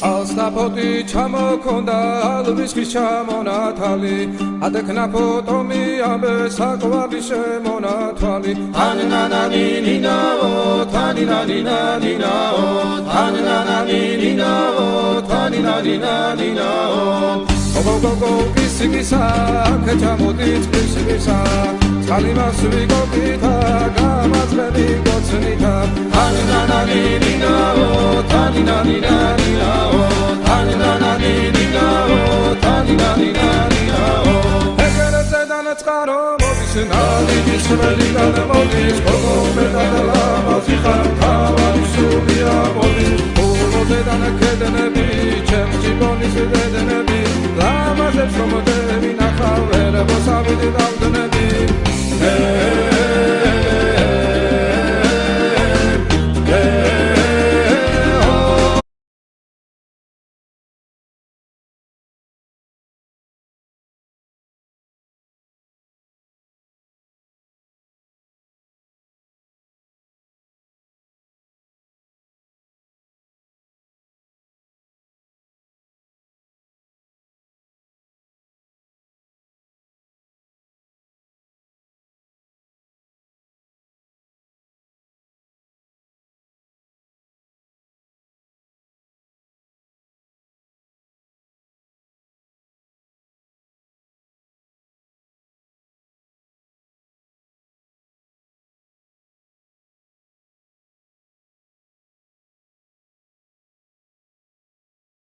ალსაფოთი ჩამოქონდა ალვისის ჩამონათალი ადექნა ფოტომი ამბე საკვარი შემონათვალი თანინანანინინაო თანინანინანინაო თანინანანინინაო თანინანინანინაო გოგოგოგო კისიკისა ქეჩამოდით კისიკისა წყალიმას ვიგობითა გამაძლები გოცნითა თანინანანინინაო თანინანინანინაო თანინანანინინაო თანინანინანინაო ეგერზე დანაწყარო მოდის ნალიდის ველიდან მოდის გოგომედან ლამაზი ხარ თავარი სულია მოდის ულოდედან ქედნები ჩემ ჯიბონის დედნები ლამაზებს რომ დევინახავ ერებოსავიდი და